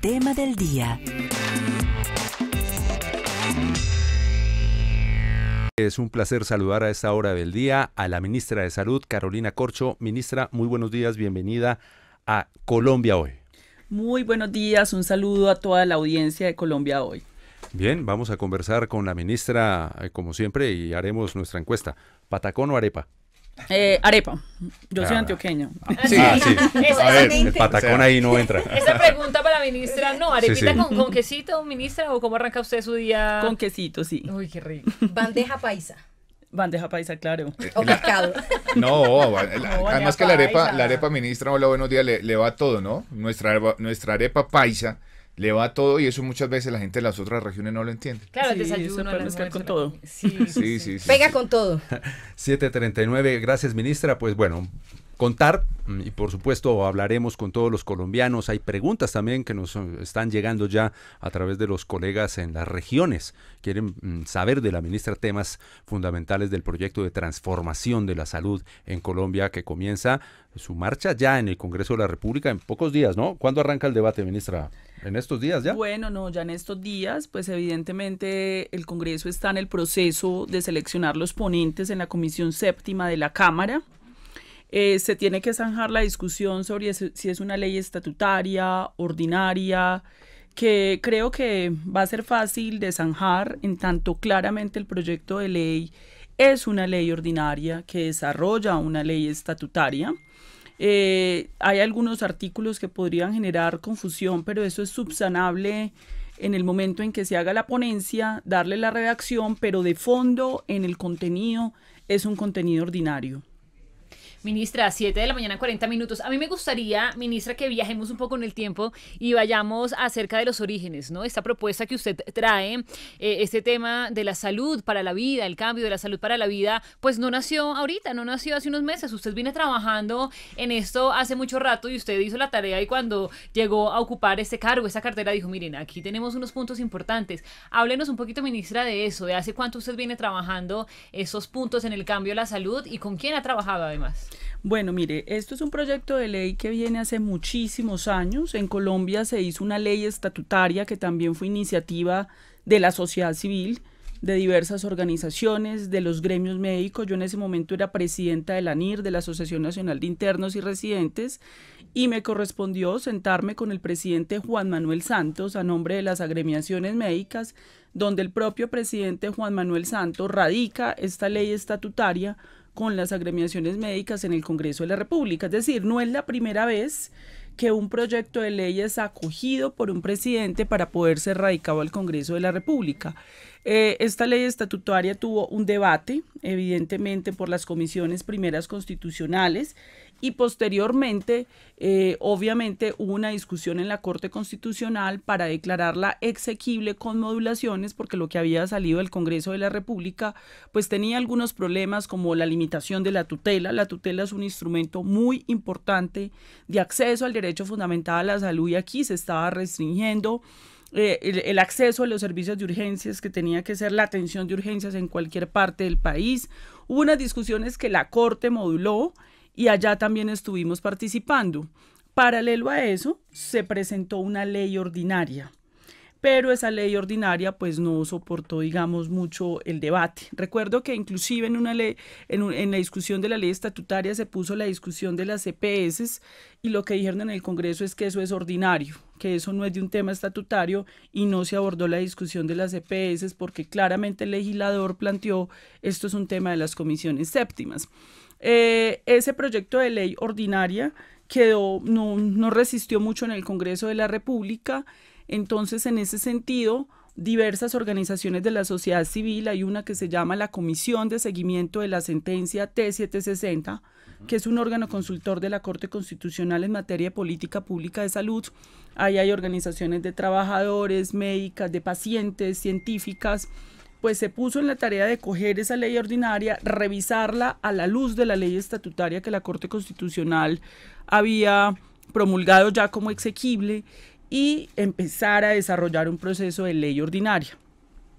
tema del día. Es un placer saludar a esta hora del día a la ministra de Salud, Carolina Corcho. Ministra, muy buenos días, bienvenida a Colombia Hoy. Muy buenos días, un saludo a toda la audiencia de Colombia Hoy. Bien, vamos a conversar con la ministra, como siempre, y haremos nuestra encuesta. ¿Patacón o arepa? Arepa, yo soy antioqueño. Sí. El patacón ahí no entra. Esa pregunta para la ministra, no, arepita Sí. con quesito, ministra, ¿o cómo arranca usted su día? Con quesito, sí. Uy, qué rico. Bandeja paisa. Bandeja paisa, claro. O pescado. No, además que la paisa. arepa, ministra, hola, buenos días, le va a todo, ¿no? Nuestra arepa paisa le va a todo y eso muchas veces la gente de las otras regiones no lo entiende. Claro, el Sí, desayuno, se puede el mezclar con almuerzo, todo. Sí. Pega con todo. 7:39, gracias ministra. Pues bueno, contar y por supuesto hablaremos con todos los colombianos. Hay preguntas también que nos están llegando ya a través de los colegas en las regiones. Quieren saber de la ministra temas fundamentales del proyecto de transformación de la salud en Colombia que comienza su marcha ya en el Congreso de la República en pocos días, ¿no? ¿Cuándo arranca el debate, ministra? ¿En estos días ya? Bueno, no, ya en estos días, pues evidentemente el Congreso está en el proceso de seleccionar los ponentes en la Comisión Séptima de la Cámara. Se tiene que zanjar la discusión sobre si es una ley estatutaria, ordinaria, que creo que va a ser fácil de zanjar en tanto claramente el proyecto de ley es una ley ordinaria que desarrolla una ley estatutaria. Hay algunos artículos que podrían generar confusión, pero eso es subsanable en el momento en que se haga la ponencia, darle la redacción, pero de fondo en el contenido es un contenido ordinario. Ministra, 7 de la mañana, 40 minutos. A mí me gustaría, ministra, que viajemos un poco en el tiempo y vayamos acerca de los orígenes, ¿no? Esta propuesta que usted trae, este tema de la salud para la vida, el cambio de la salud para la vida, pues no nació ahorita, no nació hace unos meses. Usted viene trabajando en esto hace mucho rato y usted hizo la tarea y cuando llegó a ocupar este cargo, esta cartera, dijo, miren, aquí tenemos unos puntos importantes. Háblenos un poquito, ministra, de eso, de hace cuánto usted viene trabajando esos puntos en el cambio de la salud y con quién ha trabajado además. Bueno, mire, esto es un proyecto de ley que viene hace muchísimos años. En Colombia se hizo una ley estatutaria que también fue iniciativa de la sociedad civil, de diversas organizaciones, de los gremios médicos. Yo en ese momento era presidenta de la ANIR, de la Asociación Nacional de Internos y Residentes, y me correspondió sentarme con el presidente Juan Manuel Santos a nombre de las agremiaciones médicas, donde el propio presidente Juan Manuel Santos radica esta ley estatutaria con las agremiaciones médicas en el Congreso de la República. Es decir, no es la primera vez que un proyecto de ley es acogido por un presidente para poder ser radicado al Congreso de la República. Esta ley estatutaria tuvo un debate, evidentemente por las comisiones primeras constitucionales, y posteriormente, obviamente, hubo una discusión en la Corte Constitucional para declararla exequible con modulaciones, porque lo que había salido del Congreso de la República, pues tenía algunos problemas como la limitación de la tutela. La tutela es un instrumento muy importante de acceso al derecho fundamental a la salud y aquí se estaba restringiendo el acceso a los servicios de urgencias, que tenía que ser la atención de urgencias en cualquier parte del país. Hubo unas discusiones que la Corte moduló y allá también estuvimos participando. Paralelo a eso, se presentó una ley ordinaria, pero esa ley ordinaria pues no soportó, digamos, mucho el debate. Recuerdo que inclusive en una ley, en la discusión de la ley estatutaria se puso la discusión de las EPS y lo que dijeron en el Congreso es que eso es ordinario, que eso no es de un tema estatutario y no se abordó la discusión de las EPS porque claramente el legislador planteó esto es un tema de las comisiones séptimas. Ese proyecto de ley ordinaria no resistió mucho en el Congreso de la República. Entonces, en ese sentido, diversas organizaciones de la sociedad civil, hay una que se llama la Comisión de Seguimiento de la Sentencia T760, que es un órgano consultor de la Corte Constitucional en materia de política pública de salud. Ahí hay organizaciones de trabajadores, médicas, de pacientes, científicas. Pues se puso en la tarea de coger esa ley ordinaria, revisarla a la luz de la ley estatutaria que la Corte Constitucional había promulgado ya como exequible y empezar a desarrollar un proceso de ley ordinaria.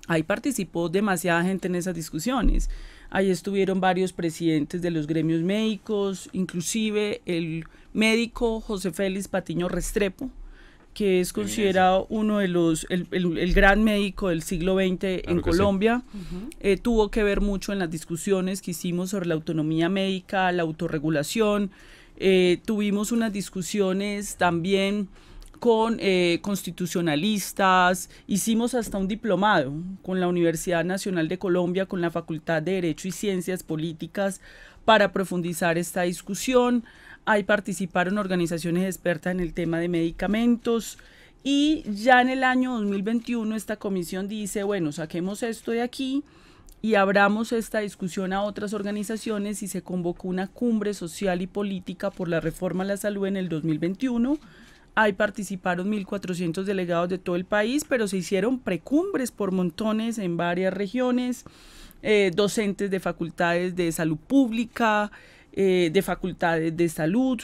Ahí participó demasiada gente en esas discusiones. Ahí estuvieron varios presidentes de los gremios médicos, inclusive el médico José Félix Patiño Restrepo, que es considerado uno de el gran médico del siglo XX en Colombia. Tuvo que ver mucho en las discusiones que hicimos sobre la autonomía médica, la autorregulación. Tuvimos unas discusiones también con constitucionalistas, hicimos hasta un diplomado con la Universidad Nacional de Colombia, con la Facultad de Derecho y Ciencias Políticas, para profundizar esta discusión. Ahí participaron organizaciones expertas en el tema de medicamentos, y ya en el año 2021 esta comisión dice, bueno, saquemos esto de aquí y abramos esta discusión a otras organizaciones, y se convocó una cumbre social y política por la reforma a la salud en el 2021. Ahí participaron 1.400 delegados de todo el país, pero se hicieron precumbres por montones en varias regiones, docentes de facultades de salud pública, de facultades de salud,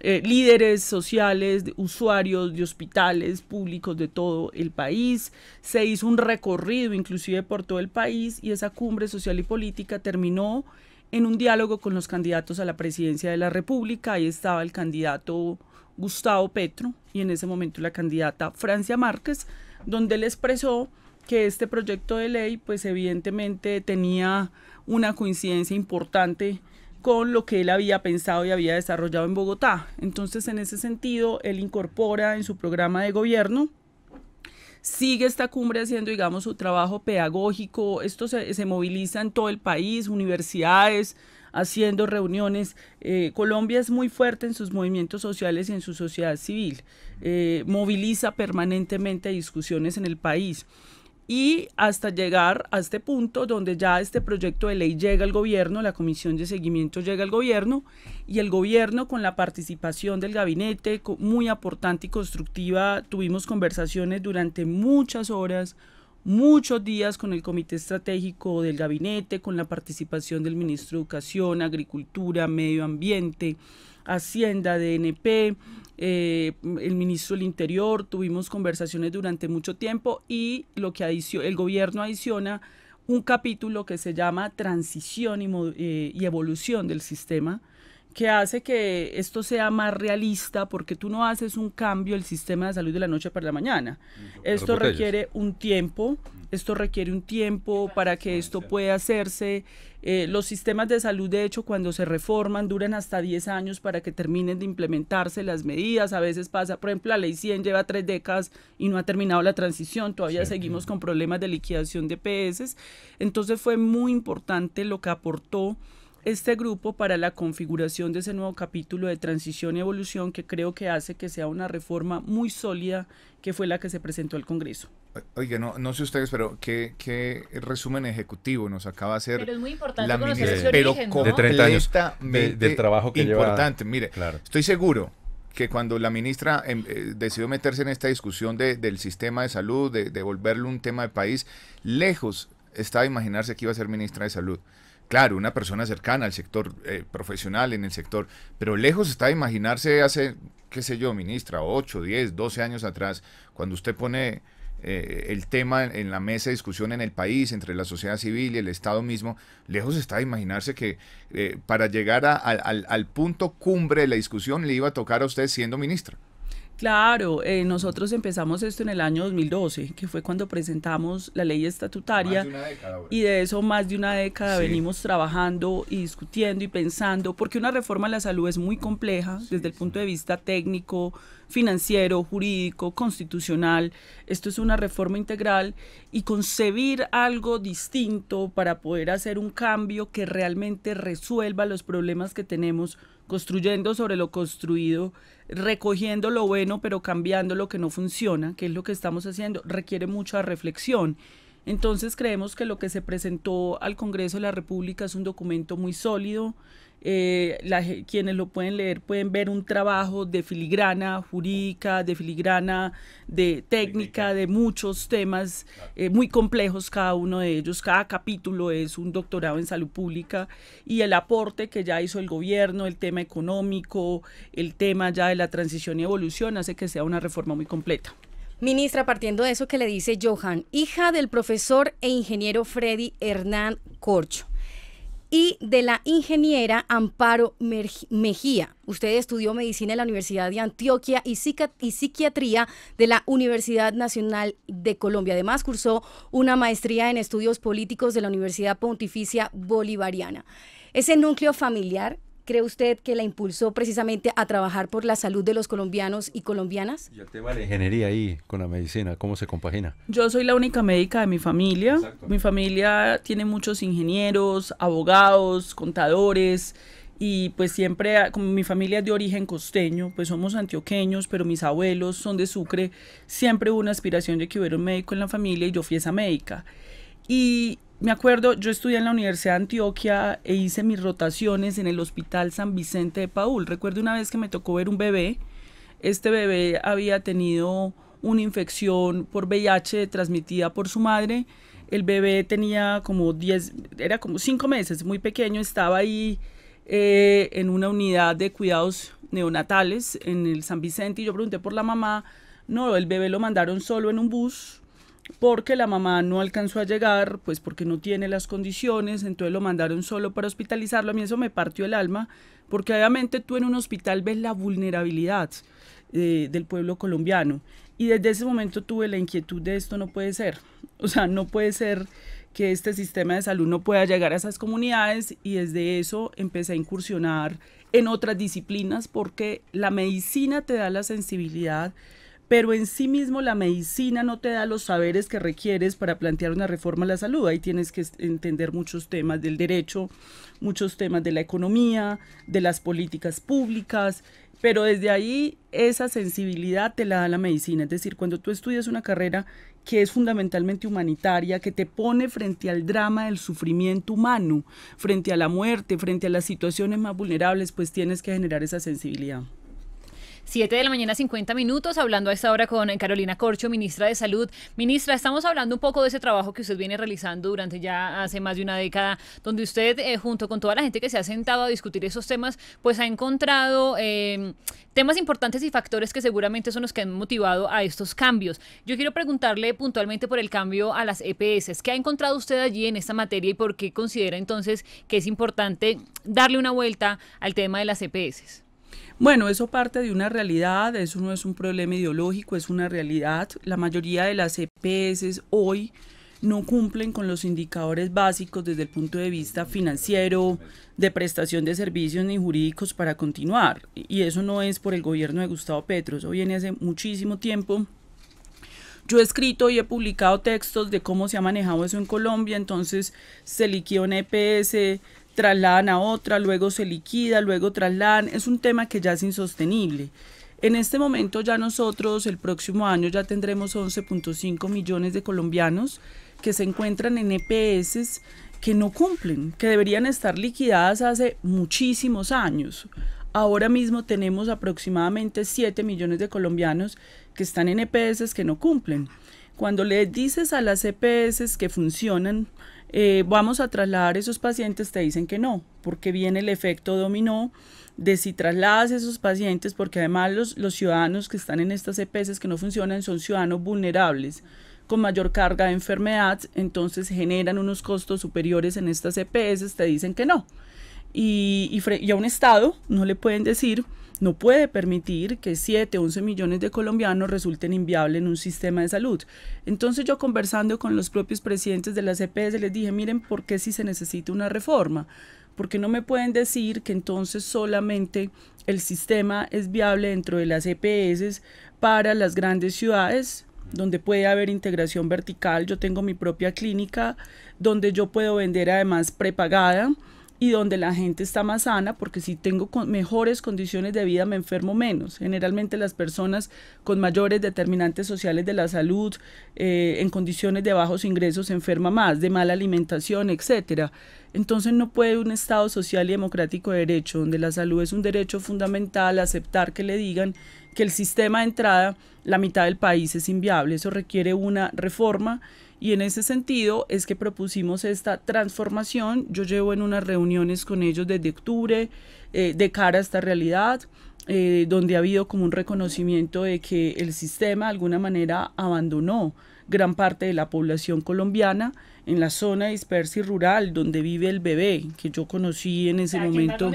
líderes sociales, usuarios de hospitales públicos de todo el país. Se hizo un recorrido inclusive por todo el país, y esa cumbre social y política terminó en un diálogo con los candidatos a la presidencia de la República. Ahí estaba el candidato Gustavo Petro y en ese momento la candidata Francia Márquez, donde él expresó que este proyecto de ley pues evidentemente tenía una coincidencia importante con lo que él había pensado y había desarrollado en Bogotá. Entonces, en ese sentido, él incorpora en su programa de gobierno, sigue esta cumbre haciendo, digamos, su trabajo pedagógico. Esto se moviliza en todo el país, universidades, haciendo reuniones. Colombia es muy fuerte en sus movimientos sociales y en su sociedad civil. Moviliza permanentemente discusiones en el país. Y hasta llegar a este punto donde ya este proyecto de ley llega al gobierno, la comisión de seguimiento llega al gobierno, y el gobierno, con la participación del gabinete muy aportante y constructiva, tuvimos conversaciones durante muchas horas, muchos días con el comité estratégico del gabinete, con la participación del ministro de Educación, Agricultura, Medio Ambiente, Hacienda, DNP, el ministro del Interior. Tuvimos conversaciones durante mucho tiempo, y lo que el gobierno adiciona un capítulo que se llama Transición y Evolución del Sistema, que hace que esto sea más realista, porque tú no haces un cambio del sistema de salud de la noche para la mañana. Esto requiere un tiempo, para que esto pueda hacerse. Los sistemas de salud, de hecho, cuando se reforman, duran hasta 10 años para que terminen de implementarse las medidas. A veces pasa, por ejemplo, la ley 100 lleva 3 décadas y no ha terminado la transición, todavía seguimos con problemas de liquidación de EPS. Entonces fue muy importante lo que aportó este grupo para la configuración de ese nuevo capítulo de transición y evolución, que creo que hace que sea una reforma muy sólida, que fue la que se presentó al Congreso. Oiga, no sé ustedes, pero ¿qué resumen ejecutivo nos acaba de hacer? Pero es muy importante la conocer ese pero origen, ¿no? De 30 años del trabajo que importante. lleva. Mire, claro. Estoy seguro que cuando la ministra decidió meterse en esta discusión del sistema de salud, de volverlo un tema de país, lejos estaba de imaginarse que iba a ser ministra de salud. Claro, una persona cercana al sector profesional en el sector, pero lejos está de imaginarse hace, qué sé yo, ministra, 8, 10, 12 años atrás, cuando usted pone el tema en la mesa de discusión en el país, entre la sociedad civil y el Estado mismo, lejos está de imaginarse que para llegar al punto cumbre de la discusión le iba a tocar a usted siendo ministra. Claro, nosotros empezamos esto en el año 2012, que fue cuando presentamos la ley estatutaria. Más de una década, y de eso más de una década venimos trabajando y discutiendo y pensando, porque una reforma a la salud es muy compleja desde el punto de vista técnico, financiero, jurídico, constitucional. Esto es una reforma integral, y concebir algo distinto para poder hacer un cambio que realmente resuelva los problemas que tenemos, construyendo sobre lo construido, recogiendo lo bueno pero cambiando lo que no funciona, que es lo que estamos haciendo, requiere mucha reflexión. Entonces creemos que lo que se presentó al Congreso de la República es un documento muy sólido. Quienes lo pueden leer pueden ver un trabajo de filigrana jurídica, de filigrana de técnica, de muchos temas muy complejos cada uno de ellos. Cada capítulo es un doctorado en salud pública, y el aporte que ya hizo el gobierno, el tema económico, el tema ya de la transición y evolución, hace que sea una reforma muy completa. Ministra, partiendo de eso que le dice Johan, hija del profesor e ingeniero Freddy Hernán Corcho, y de la ingeniera Amparo Mejía. Usted estudió medicina en la Universidad de Antioquia y psiquiatría de la Universidad Nacional de Colombia. Además, cursó una maestría en estudios políticos de la Universidad Pontificia Bolivariana. ¿Ese núcleo familiar cree usted que la impulsó precisamente a trabajar por la salud de los colombianos y colombianas? Y el tema de la ingeniería ahí con la medicina, ¿cómo se compagina? Yo soy la única médica de mi familia. Exacto. Mi familia tiene muchos ingenieros, abogados, contadores, y pues siempre, como mi familia es de origen costeño, pues somos antioqueños, pero mis abuelos son de Sucre, siempre hubo una aspiración de que hubiera un médico en la familia y yo fui esa médica. Y me acuerdo, yo estudié en la Universidad de Antioquia e hice mis rotaciones en el Hospital San Vicente de Paúl. Recuerdo una vez que me tocó ver un bebé. Este bebé había tenido una infección por VIH transmitida por su madre. El bebé tenía como 5 meses, muy pequeño, estaba ahí en una unidad de cuidados neonatales en el San Vicente y yo pregunté por la mamá. No, el bebé lo mandaron solo en un bus porque la mamá no alcanzó a llegar, pues porque no tiene las condiciones, entonces lo mandaron solo para hospitalizarlo. A mí eso me partió el alma, porque obviamente tú en un hospital ves la vulnerabilidad del pueblo colombiano, y desde ese momento tuve la inquietud de esto no puede ser, o sea, no puede ser que este sistema de salud no pueda llegar a esas comunidades, y desde eso empecé a incursionar en otras disciplinas, porque la medicina te da la sensibilidad, pero en sí mismo la medicina no te da los saberes que requieres para plantear una reforma a la salud. Ahí tienes que entender muchos temas del derecho, muchos temas de la economía, de las políticas públicas, pero desde ahí esa sensibilidad te la da la medicina. Es decir, cuando tú estudias una carrera que es fundamentalmente humanitaria, que te pone frente al drama del sufrimiento humano, frente a la muerte, frente a las situaciones más vulnerables, pues tienes que generar esa sensibilidad. 7 de la mañana, 50 minutos, hablando a esta hora con Carolina Corcho, ministra de Salud. Ministra, estamos hablando un poco de ese trabajo que usted viene realizando durante ya hace más de una década, donde usted, junto con toda la gente que se ha sentado a discutir esos temas, pues ha encontrado temas importantes y factores que seguramente son los que han motivado a estos cambios. Yo quiero preguntarle puntualmente por el cambio a las EPS. ¿Qué ha encontrado usted allí en esta materia y por qué considera entonces que es importante darle una vuelta al tema de las EPS? Bueno, eso parte de una realidad, eso no es un problema ideológico, es una realidad. La mayoría de las EPS hoy no cumplen con los indicadores básicos desde el punto de vista financiero, de prestación de servicios ni jurídicos para continuar. Y eso no es por el gobierno de Gustavo Petro, eso viene hace muchísimo tiempo. Yo he escrito y he publicado textos de cómo se ha manejado eso en Colombia, entonces se liquida una EPS, trasladan a otra, luego se liquida, luego trasladan. Es un tema que ya es insostenible. En este momento ya nosotros el próximo año ya tendremos 11.5 millones de colombianos que se encuentran en EPS que no cumplen, que deberían estar liquidadas hace muchísimos años. Ahora mismo tenemos aproximadamente 7 millones de colombianos que están en EPS que no cumplen. Cuando le dices a las EPS que funcionan, vamos a trasladar esos pacientes, te dicen que no, porque viene el efecto dominó de si trasladas esos pacientes, porque además los ciudadanos que están en estas EPS que no funcionan son ciudadanos vulnerables, con mayor carga de enfermedad, entonces generan unos costos superiores en estas EPS, te dicen que no. Y a un Estado no le pueden decir, no puede permitir que 7, 11 millones de colombianos resulten inviables en un sistema de salud. Entonces yo, conversando con los propios presidentes de las EPS, les dije, miren, ¿por qué si se necesita una reforma? Porque no me pueden decir que entonces solamente el sistema es viable dentro de las EPS para las grandes ciudades, donde puede haber integración vertical. Yo tengo mi propia clínica, donde yo puedo vender además prepagada, y donde la gente está más sana, porque si tengo mejores condiciones de vida me enfermo menos. Generalmente las personas con mayores determinantes sociales de la salud, en condiciones de bajos ingresos, se enferma más, de mala alimentación, etcétera. Entonces no puede un Estado social y democrático de derecho, donde la salud es un derecho fundamental, aceptar que le digan que el sistema de entrada, la mitad del país es inviable. Eso requiere una reforma. Y en ese sentido es que propusimos esta transformación. Yo llevo en unas reuniones con ellos desde octubre de cara a esta realidad. donde ha habido como un reconocimiento de que el sistema de alguna manera abandonó gran parte de la población colombiana en la zona dispersa y rural donde vive el bebé, que yo conocí en ese momento.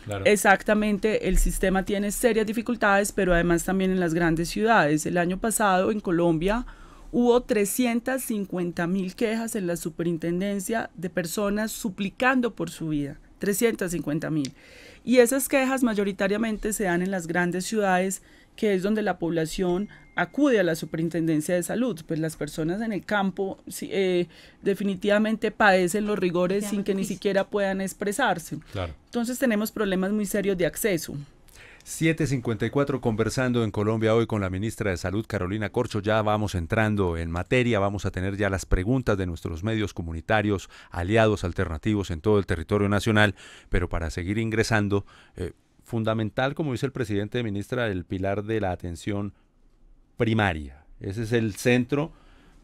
Claro. Exactamente, el sistema tiene serias dificultades, pero además también en las grandes ciudades. El año pasado en Colombia hubo 350.000 quejas en la superintendencia de personas suplicando por su vida, 350.000. Y esas quejas mayoritariamente se dan en las grandes ciudades, que es donde la población acude a la superintendencia de salud. Pues las personas en el campo definitivamente padecen los rigores sin que ni siquiera puedan expresarse. Claro. Entonces tenemos problemas muy serios de acceso. 7:54 conversando en Colombia hoy con la ministra de Salud, Carolina Corcho. Ya vamos entrando en materia, vamos a tener ya las preguntas de nuestros medios comunitarios, aliados alternativos en todo el territorio nacional, pero para seguir ingresando, fundamental, como dice el presidente de ministra, el pilar de la atención primaria. Ese es el centro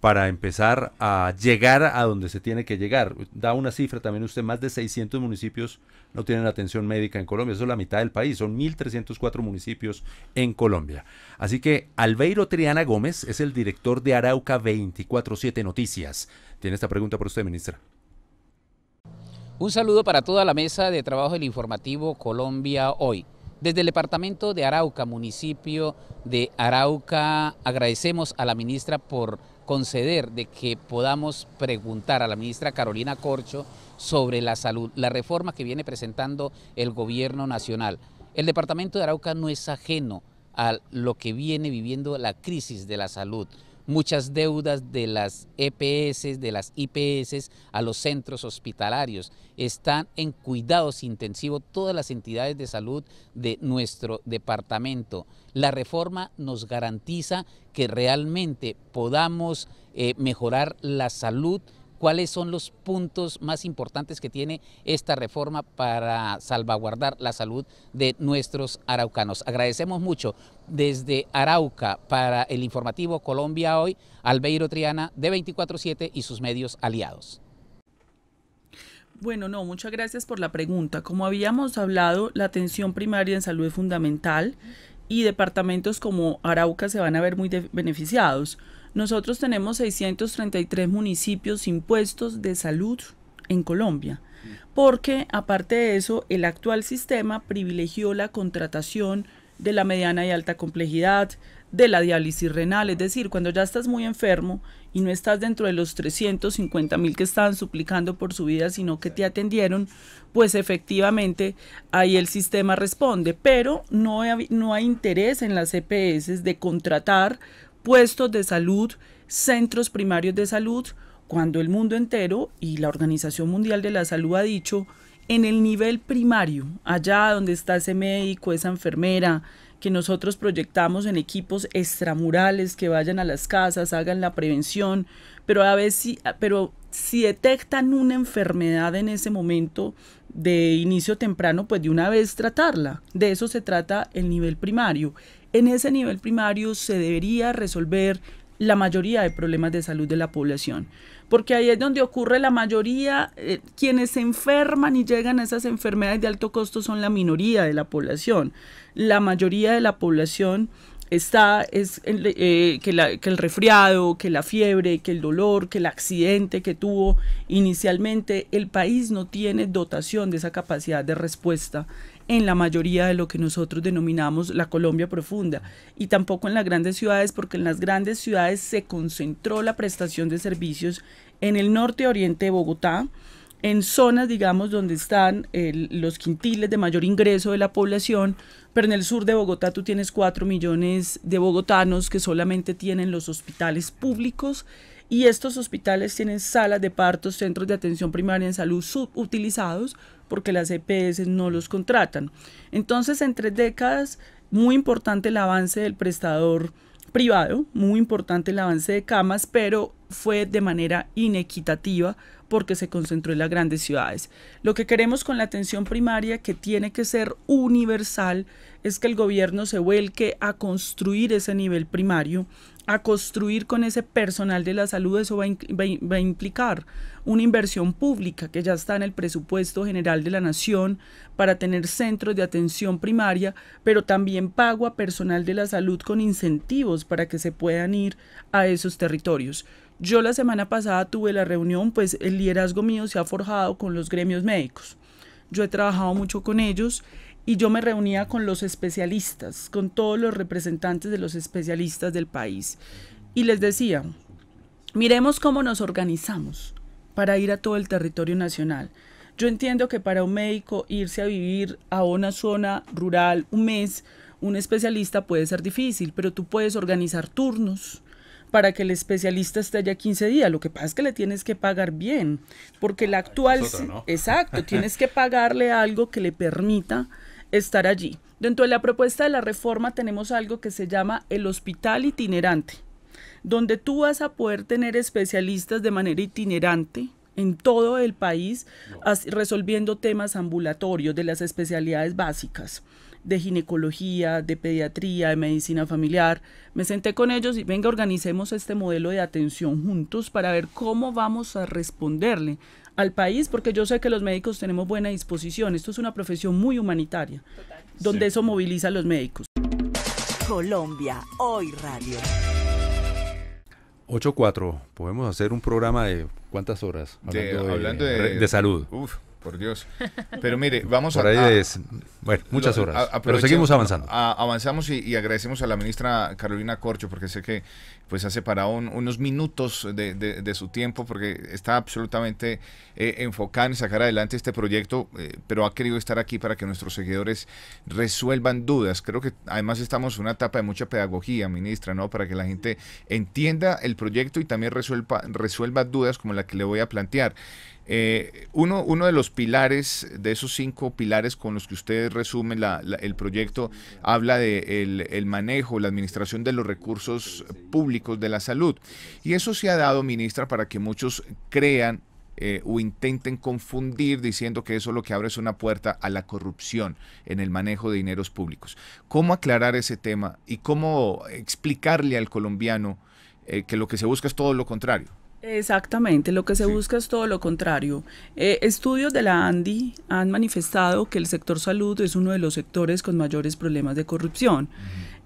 para empezar a llegar a donde se tiene que llegar. Da una cifra también usted, más de 600 municipios no tienen atención médica en Colombia, eso es la mitad del país, son 1.304 municipios en Colombia. Así que Albeiro Triana Gómez es el director de Arauca 24/7 Noticias. Tiene esta pregunta para usted, ministra. Un saludo para toda la mesa de trabajo del informativo Colombia Hoy. Desde el departamento de Arauca, municipio de Arauca, agradecemos a la ministra por conceder de que podamos preguntar a la ministra Carolina Corcho sobre la salud, la reforma que viene presentando el gobierno nacional. El departamento de Arauca no es ajeno a lo que viene viviendo la crisis de la salud. Muchas deudas de las EPS, de las IPS a los centros hospitalarios. Están en cuidados intensivos todas las entidades de salud de nuestro departamento. La reforma nos garantiza que realmente podamos mejorar la salud. ¿Cuáles son los puntos más importantes que tiene esta reforma para salvaguardar la salud de nuestros araucanos? Agradecemos mucho desde Arauca para el informativo Colombia Hoy, Albeiro Triana de 24/7 y sus medios aliados. Bueno, no, muchas gracias por la pregunta. Como habíamos hablado, la atención primaria en salud es fundamental y departamentos como Arauca se van a ver muy beneficiados. Nosotros tenemos 633 municipios impuestos de salud en Colombia, porque aparte de eso, el actual sistema privilegió la contratación de la mediana y alta complejidad, de la diálisis renal, es decir, cuando ya estás muy enfermo y no estás dentro de los 350.000 que estaban suplicando por su vida, sino que te atendieron, pues efectivamente ahí el sistema responde, pero no hay interés en las EPS de contratar puestos de salud, centros primarios de salud, cuando el mundo entero y la Organización Mundial de la Salud ha dicho, en el nivel primario, allá donde está ese médico, esa enfermera, que nosotros proyectamos en equipos extramurales que vayan a las casas, hagan la prevención, pero si detectan una enfermedad en ese momento de inicio temprano, pues de una vez tratarla. De eso se trata el nivel primario. En ese nivel primario se debería resolver la mayoría de problemas de salud de la población, porque ahí es donde ocurre la mayoría, quienes se enferman y llegan a esas enfermedades de alto costo son la minoría de la población. La mayoría de la población que el resfriado, que la fiebre, que el dolor, que el accidente que tuvo inicialmente. El país no tiene dotación de esa capacidad de respuesta en la mayoría de lo que nosotros denominamos la Colombia profunda, y tampoco en las grandes ciudades, porque en las grandes ciudades se concentró la prestación de servicios en el norte y oriente de Bogotá, en zonas, digamos, donde están los quintiles de mayor ingreso de la población, pero en el sur de Bogotá tú tienes 4 millones de bogotanos que solamente tienen los hospitales públicos, y estos hospitales tienen salas de partos, centros de atención primaria en salud subutilizados porque las EPS no los contratan. Entonces, en 3 décadas, muy importante el avance del prestador privado, muy importante el avance de camas, pero fue de manera inequitativa porque se concentró en las grandes ciudades. Lo que queremos con la atención primaria, que tiene que ser universal, es que el gobierno se vuelque a construir ese nivel primario, a construir con ese personal de la salud. Eso va a implicar una inversión pública que ya está en el presupuesto general de la nación para tener centros de atención primaria, pero también pago a personal de la salud con incentivos para que se puedan ir a esos territorios. Yo la semana pasada tuve la reunión, pues el liderazgo mío se ha forjado con los gremios médicos. Yo he trabajado mucho con ellos y yo me reunía con los especialistas, con todos los representantes de los especialistas del país. Y les decía, miremos cómo nos organizamos para ir a todo el territorio nacional. Yo entiendo que para un médico irse a vivir a una zona rural un mes, un especialista puede ser difícil, pero tú puedes organizar turnos para que el especialista esté allá 15 días. Lo que pasa es que le tienes que pagar bien, porque la actual... Es otra, ¿no? Exacto, tienes que pagarle algo que le permita estar allí. Dentro de la propuesta de la reforma tenemos algo que se llama el hospital itinerante, donde tú vas a poder tener especialistas de manera itinerante en todo el país, resolviendo temas ambulatorios de las especialidades básicas, de ginecología, de pediatría, de medicina familiar. Me senté con ellos y venga, organicemos este modelo de atención juntos para ver cómo vamos a responderle al país, porque yo sé que los médicos tenemos buena disposición. Esto es una profesión muy humanitaria, donde eso moviliza a los médicos. Colombia Hoy Radio. 8:04, podemos hacer un programa de ¿cuántas horas? Hablando de salud. Uf, por Dios. Pero mire, vamos por ahí bueno, muchas horas, pero seguimos avanzando. Avanzamos y agradecemos a la ministra Carolina Corcho, porque sé que pues ha separado unos minutos de su tiempo, porque está absolutamente enfocada en sacar adelante este proyecto, pero ha querido estar aquí para que nuestros seguidores resuelvan dudas. Creo que además estamos en una etapa de mucha pedagogía, ministra, ¿no? Para que la gente entienda el proyecto y también resuelva dudas como la que le voy a plantear. Uno de los pilares, de esos 5 pilares con los que ustedes resumen el proyecto, habla de el manejo, la administración de los recursos públicos de la salud. Y eso se ha dado, ministra, para que muchos crean o intenten confundir diciendo que eso lo que abre es una puerta a la corrupción en el manejo de dineros públicos. ¿Cómo aclarar ese tema y cómo explicarle al colombiano que lo que se busca es todo lo contrario? Exactamente, lo que se busca es todo lo contrario. Estudios de la ANDI han manifestado que el sector salud es uno de los sectores con mayores problemas de corrupción.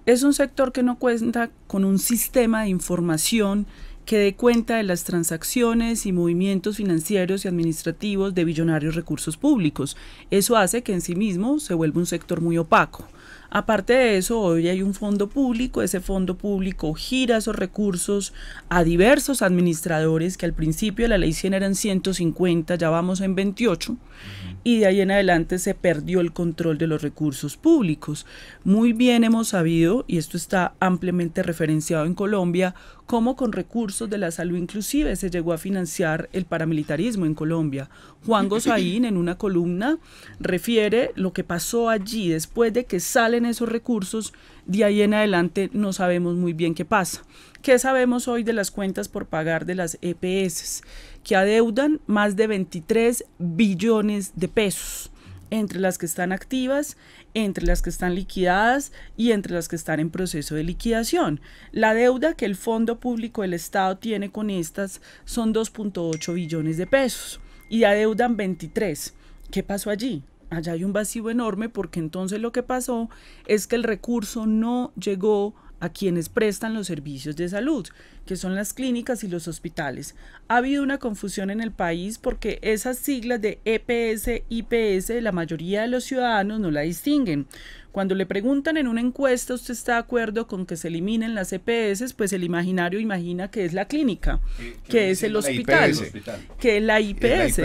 Es un sector que no cuenta con un sistema de información que dé cuenta de las transacciones y movimientos financieros y administrativos de billonarios recursos públicos. Eso hace que en sí mismo se vuelva un sector muy opaco. Aparte de eso, hoy hay un fondo público, ese fondo público gira esos recursos a diversos administradores que al principio de la ley 100 eran 150, ya vamos en 28, y de ahí en adelante se perdió el control de los recursos públicos. Muy bien hemos sabido, y esto está ampliamente referenciado en Colombia, cómo con recursos de la salud inclusive se llegó a financiar el paramilitarismo en Colombia. Juan Gosaín en una columna refiere lo que pasó allí después de que salen esos recursos, de ahí en adelante no sabemos muy bien qué pasa. ¿Qué sabemos hoy de las cuentas por pagar de las EPS? Que adeudan más de 23 billones de pesos, entre las que están activas, entre las que están liquidadas y entre las que están en proceso de liquidación. La deuda que el Fondo Público del Estado tiene con estas son 2.8 billones de pesos y adeudan 23. ¿Qué pasó allí? Allá hay un vacío enorme, porque entonces lo que pasó es que el recurso no llegó a quienes prestan los servicios de salud, que son las clínicas y los hospitales. Ha habido una confusión en el país porque esas siglas de EPS, IPS, la mayoría de los ciudadanos no la distinguen. Cuando le preguntan en una encuesta, ¿usted está de acuerdo con que se eliminen las EPS? Pues el imaginario imagina que es la clínica, que es el hospital, que es la IPS.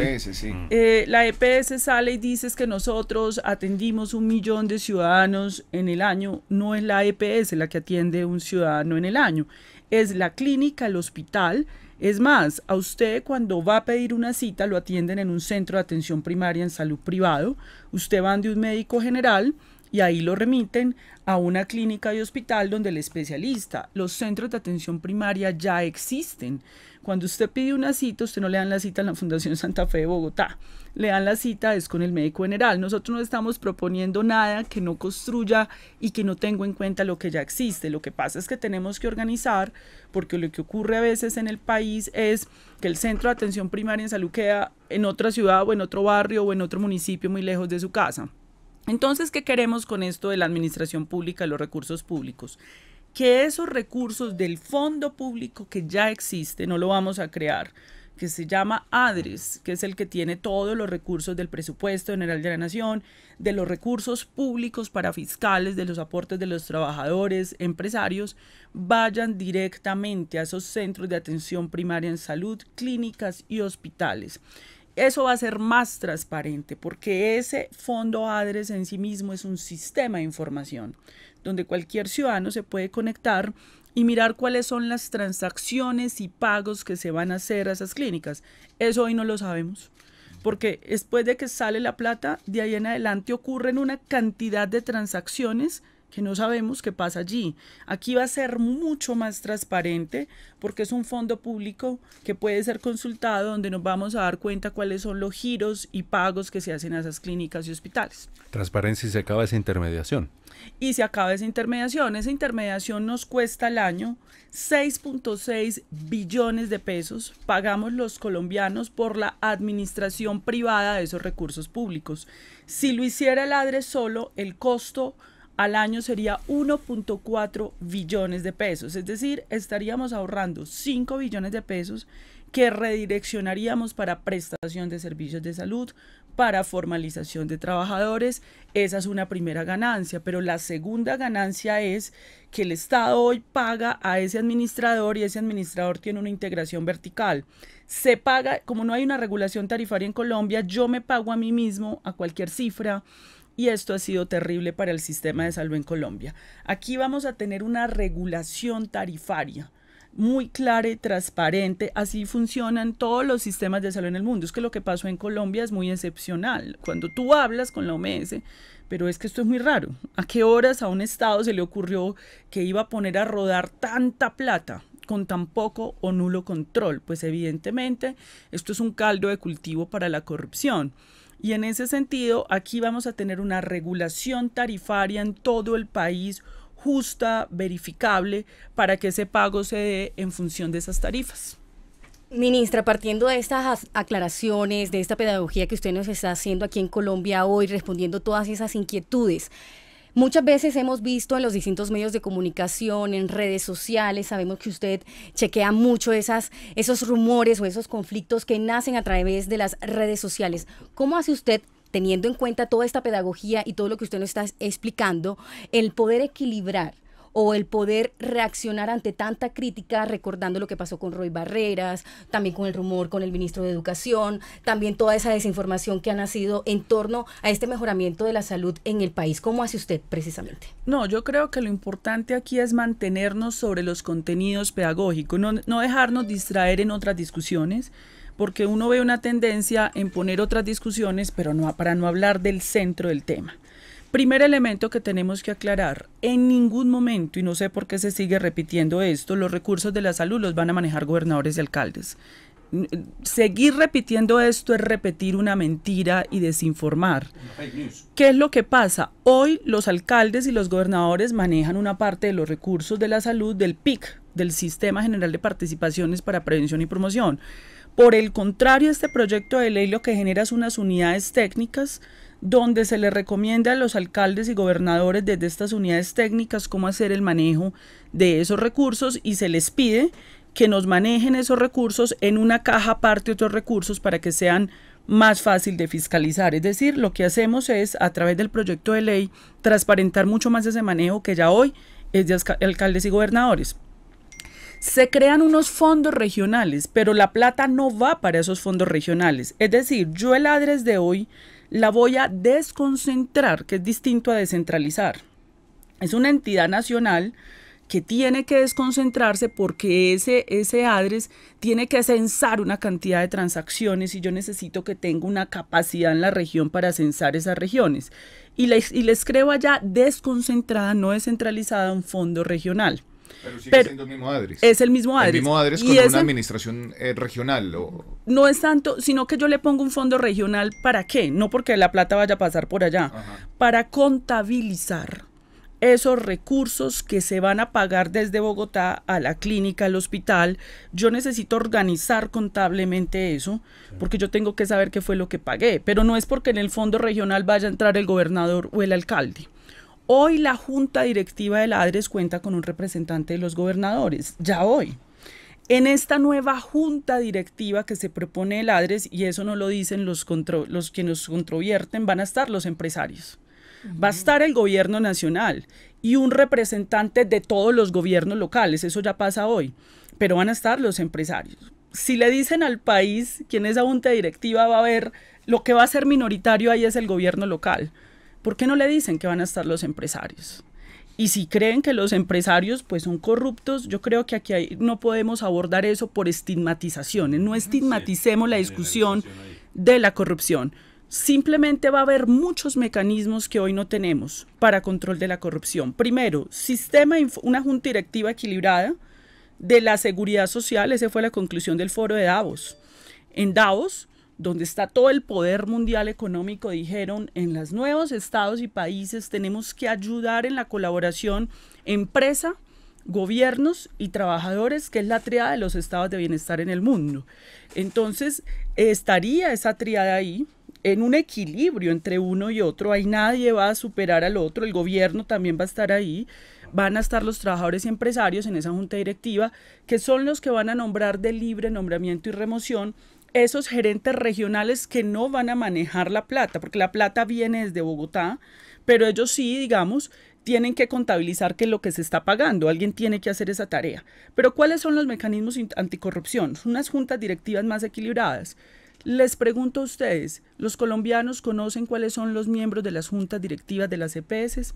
La EPS sale y dice que nosotros atendimos 1 millón de ciudadanos en el año. No es la EPS la que atiende un ciudadano en el año, es la clínica, el hospital. Es más, a usted cuando va a pedir una cita lo atienden en un centro de atención primaria en salud privado. Usted va de un médico general y ahí lo remiten a una clínica y hospital donde el especialista. Los centros de atención primaria ya existen. Cuando usted pide una cita, usted no le dan la cita en la Fundación Santa Fe de Bogotá, le dan la cita es con el médico general. Nosotros no estamos proponiendo nada que no construya y que no tenga en cuenta lo que ya existe. Lo que pasa es que tenemos que organizar, porque lo que ocurre a veces en el país es que el centro de atención primaria en salud queda en otra ciudad o en otro barrio o en otro municipio muy lejos de su casa. Entonces, ¿qué queremos con esto de la administración pública, los recursos públicos? Que esos recursos del fondo público que ya existe, no lo vamos a crear, que se llama ADRES, que es el que tiene todos los recursos del presupuesto general de la nación, de los recursos públicos para fiscales, de los aportes de los trabajadores, empresarios, vayan directamente a esos centros de atención primaria en salud, clínicas y hospitales. Eso va a ser más transparente porque ese fondo ADRES en sí mismo es un sistema de información donde cualquier ciudadano se puede conectar y mirar cuáles son las transacciones y pagos que se van a hacer a esas clínicas. Eso hoy no lo sabemos, porque después de que sale la plata, de ahí en adelante ocurren una cantidad de transacciones que no sabemos qué pasa allí. Aquí va a ser mucho más transparente porque es un fondo público que puede ser consultado, donde nos vamos a dar cuenta cuáles son los giros y pagos que se hacen a esas clínicas y hospitales. Transparencia y se acaba esa intermediación. Y se acaba esa intermediación. Esa intermediación nos cuesta al año 6.6 billones de pesos. Pagamos los colombianos por la administración privada de esos recursos públicos. Si lo hiciera el ADRES solo, el costo al año sería 1.4 billones de pesos, es decir, estaríamos ahorrando 5 billones de pesos que redireccionaríamos para prestación de servicios de salud, para formalización de trabajadores. Esa es una primera ganancia, pero la segunda ganancia es que el Estado hoy paga a ese administrador y ese administrador tiene una integración vertical. Se paga, como no hay una regulación tarifaria en Colombia, yo me pago a mí mismo a cualquier cifra. Y esto ha sido terrible para el sistema de salud en Colombia. Aquí vamos a tener una regulación tarifaria muy clara y transparente. Así funcionan todos los sistemas de salud en el mundo. Es que lo que pasó en Colombia es muy excepcional. Cuando tú hablas con la OMS, pero es que esto es muy raro. ¿A qué horas a un Estado se le ocurrió que iba a poner a rodar tanta plata con tan poco o nulo control? Pues evidentemente esto es un caldo de cultivo para la corrupción. Y en ese sentido, aquí vamos a tener una regulación tarifaria en todo el país, justa, verificable, para que ese pago se dé en función de esas tarifas. Ministra, partiendo de estas aclaraciones, de esta pedagogía que usted nos está haciendo aquí en Colombia hoy, respondiendo todas esas inquietudes, muchas veces hemos visto en los distintos medios de comunicación, en redes sociales, sabemos que usted chequea mucho esos rumores o esos conflictos que nacen a través de las redes sociales. ¿Cómo hace usted, teniendo en cuenta toda esta pedagogía y todo lo que usted nos está explicando, el poder equilibrar o el poder reaccionar ante tanta crítica, recordando lo que pasó con Roy Barreras, también con el rumor con el ministro de Educación, también toda esa desinformación que ha nacido en torno a este mejoramiento de la salud en el país? ¿Cómo hace usted precisamente? No, yo creo que lo importante aquí es mantenernos sobre los contenidos pedagógicos, no dejarnos distraer en otras discusiones, porque uno ve una tendencia en poner otras discusiones, pero no, para no hablar del centro del tema. Primer elemento que tenemos que aclarar, en ningún momento, y no sé por qué se sigue repitiendo esto, los recursos de la salud los van a manejar gobernadores y alcaldes. Seguir repitiendo esto es repetir una mentira y desinformar. ¿Qué es lo que pasa? Hoy los alcaldes y los gobernadores manejan una parte de los recursos de la salud del PIC, del Sistema General de Participaciones para Prevención y Promoción. Por el contrario, este proyecto de ley lo que genera es unas unidades técnicas donde se les recomienda a los alcaldes y gobernadores desde estas unidades técnicas cómo hacer el manejo de esos recursos, y se les pide que nos manejen esos recursos en una caja aparte de otros recursos para que sean más fácil de fiscalizar. Es decir, lo que hacemos es, a través del proyecto de ley, transparentar mucho más ese manejo que ya hoy es de alcaldes y gobernadores. Se crean unos fondos regionales, pero la plata no va para esos fondos regionales. Es decir, yo el ADRES de hoy la voy a desconcentrar, que es distinto a descentralizar. Es una entidad nacional que tiene que desconcentrarse porque ese ADRES tiene que censar una cantidad de transacciones y yo necesito que tenga una capacidad en la región para censar esas regiones. Y les creo allá desconcentrada, no descentralizada, un fondo regional. Pero sigue siendo el mismo ADRES. Es el mismo ADRES. El mismo ADRES con una administración regional. No es tanto, sino que yo le pongo un fondo regional, ¿para qué? No porque la plata vaya a pasar por allá, para contabilizar esos recursos que se van a pagar desde Bogotá a la clínica, al hospital. Yo necesito organizar contablemente eso, porque yo tengo que saber qué fue lo que pagué, pero no es porque en el fondo regional vaya a entrar el gobernador o el alcalde. Hoy la junta directiva del ADRES cuenta con un representante de los gobernadores, ya hoy. En esta nueva junta directiva que se propone el ADRES, y eso no lo dicen los que nos controvierten, van a estar los empresarios. Va a estar el gobierno nacional y un representante de todos los gobiernos locales, eso ya pasa hoy, pero van a estar los empresarios. Si le dicen al país que en esa junta directiva va a haber, lo que va a ser minoritario ahí es el gobierno local, ¿por qué no le dicen que van a estar los empresarios? Y si creen que los empresarios pues son corruptos, yo creo que aquí no podemos abordar eso por estigmatizaciones, no estigmaticemos la discusión de la corrupción. Simplemente va a haber muchos mecanismos que hoy no tenemos para control de la corrupción. Primero, una junta directiva equilibrada de la seguridad social, esa fue la conclusión del foro de Davos. En Davos, donde está todo el poder mundial económico, dijeron, en los nuevos estados y países tenemos que ayudar en la colaboración empresa, gobiernos y trabajadores, que es la tríada de los estados de bienestar en el mundo. Entonces, estaría esa tríada ahí, en un equilibrio entre uno y otro, ahí nadie va a superar al otro, el gobierno también va a estar ahí, van a estar los trabajadores y empresarios en esa junta directiva, que son los que van a nombrar de libre nombramiento y remoción esos gerentes regionales que no van a manejar la plata, porque la plata viene desde Bogotá, pero ellos sí, digamos, tienen que contabilizar qué es lo que se está pagando, alguien tiene que hacer esa tarea. Pero ¿cuáles son los mecanismos anticorrupción? Unas juntas directivas más equilibradas. Les pregunto a ustedes, ¿los colombianos conocen cuáles son los miembros de las juntas directivas de las EPS?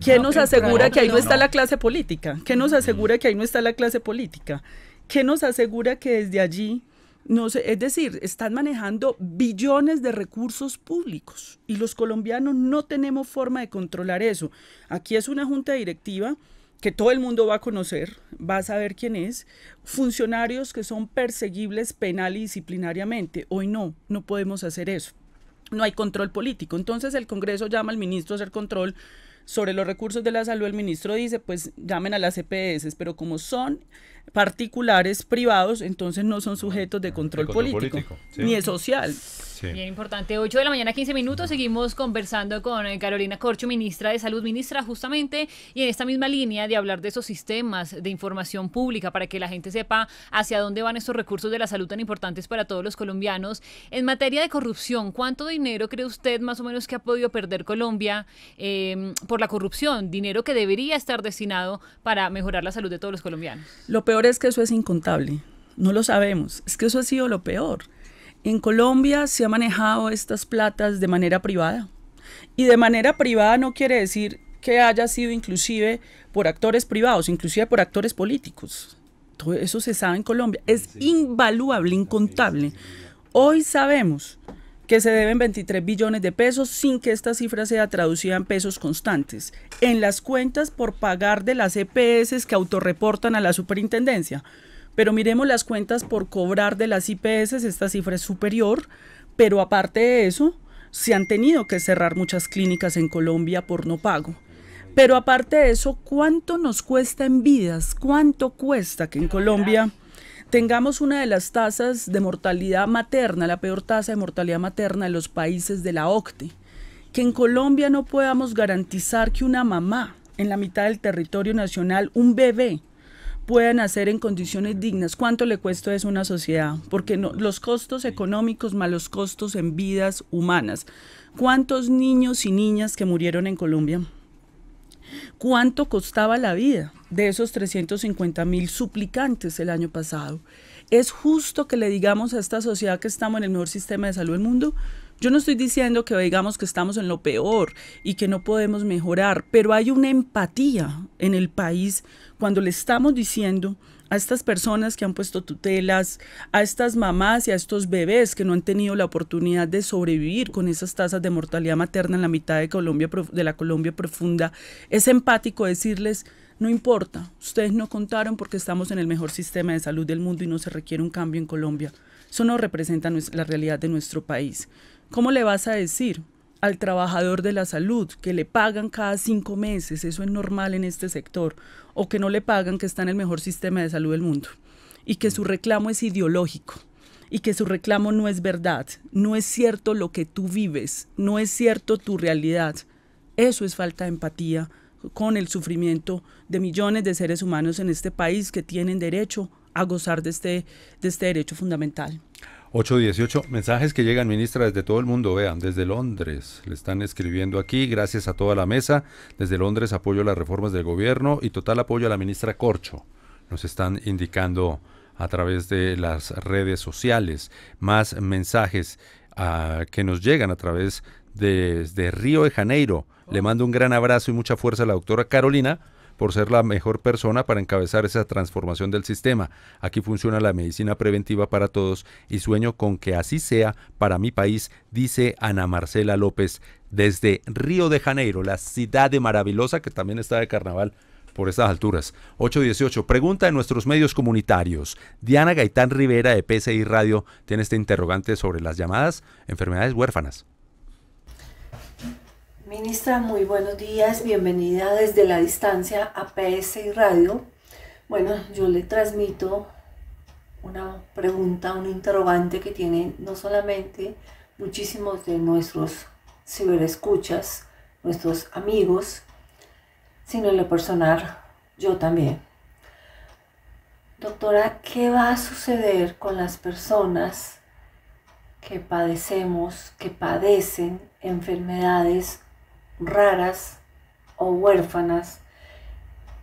¿Quién nos asegura que ahí no está la clase política? ¿Qué nos asegura que ahí no está la clase política? ¿Qué nos asegura que desde allí no sé? Es decir, están manejando billones de recursos públicos y los colombianos no tenemos forma de controlar eso. Aquí es una junta directiva que todo el mundo va a conocer, va a saber quién es, funcionarios que son perseguibles penal y disciplinariamente. Hoy no podemos hacer eso. No hay control político. Entonces el Congreso llama al ministro a hacer control sobre los recursos de la salud. El ministro dice, pues llamen a las EPS, pero como son particulares, privados, entonces no son sujetos de control político, ¿sí? Ni es social. Sí. Bien importante, 8 de la mañana, 15 minutos, seguimos conversando con Carolina Corcho, ministra de Salud. Ministra, justamente, y en esta misma línea de hablar de esos sistemas de información pública para que la gente sepa hacia dónde van estos recursos de la salud tan importantes para todos los colombianos. En materia de corrupción, ¿cuánto dinero cree usted más o menos que ha podido perder Colombia por la corrupción? Dinero que debería estar destinado para mejorar la salud de todos los colombianos. Lo peor es que eso es incontable, no lo sabemos, es que eso ha sido lo peor. En Colombia se ha manejado estas platas de manera privada, y de manera privada no quiere decir que haya sido inclusive por actores privados, inclusive por actores políticos. Todo eso se sabe en Colombia, es invaluable, incontable. Hoy sabemos que se deben 23 billones de pesos sin que esta cifra sea traducida en pesos constantes en las cuentas por pagar de las EPS que autorreportan a la superintendencia. Pero miremos las cuentas por cobrar de las IPS, esta cifra es superior, pero aparte de eso, se han tenido que cerrar muchas clínicas en Colombia por no pago. Pero aparte de eso, ¿cuánto nos cuesta en vidas? ¿Cuánto cuesta que en Colombia tengamos una de las tasas de mortalidad materna, la peor tasa de mortalidad materna de los países de la OCDE? Que en Colombia no podamos garantizar que una mamá en la mitad del territorio nacional, un bebé, puedan nacer en condiciones dignas. ¿Cuánto le cuesta eso a una sociedad? Porque no, los costos económicos más los costos en vidas humanas. ¿Cuántos niños y niñas que murieron en Colombia? ¿Cuánto costaba la vida de esos 350.000 suplicantes el año pasado? ¿Es justo que le digamos a esta sociedad que estamos en el mejor sistema de salud del mundo? Yo no estoy diciendo que digamos que estamos en lo peor y que no podemos mejorar, pero hay una empatía en el país cuando le estamos diciendo a estas personas que han puesto tutelas, a estas mamás y a estos bebés que no han tenido la oportunidad de sobrevivir con esas tasas de mortalidad materna en la mitad de Colombia, de la Colombia profunda. Es empático decirles, no importa, ustedes no contaron porque estamos en el mejor sistema de salud del mundo y no se requiere un cambio en Colombia. Eso no representa la realidad de nuestro país. ¿Cómo le vas a decir al trabajador de la salud que le pagan cada 5 meses, eso es normal en este sector, o que no le pagan, que está en el mejor sistema de salud del mundo, y que su reclamo es ideológico, y que su reclamo no es verdad, no es cierto lo que tú vives, no es cierto tu realidad? Eso es falta de empatía con el sufrimiento de millones de seres humanos en este país que tienen derecho a gozar de este derecho fundamental. 8:18, mensajes que llegan, ministra, desde todo el mundo, vean, desde Londres, le están escribiendo aquí, gracias a toda la mesa, desde Londres apoyo las reformas del gobierno y total apoyo a la ministra Corcho, nos están indicando a través de las redes sociales, más mensajes que nos llegan a través de Río de Janeiro, le mando un gran abrazo y mucha fuerza a la doctora Carolina, por ser la mejor persona para encabezar esa transformación del sistema. Aquí funciona la medicina preventiva para todos y sueño con que así sea para mi país, dice Ana Marcela López desde Río de Janeiro, la ciudad de maravillosa que también está de carnaval por estas alturas. 8:18, pregunta de nuestros medios comunitarios. Diana Gaitán Rivera de PSI Radio tiene este interrogante sobre las llamadas enfermedades huérfanas. Ministra, muy buenos días, bienvenida desde la distancia a PSI Radio. Bueno, yo le transmito una pregunta, un interrogante que tienen no solamente muchísimos de nuestros ciberescuchas, nuestros amigos, sino en lo personal, yo también. Doctora, ¿qué va a suceder con las personas que padecen enfermedades raras o huérfanas,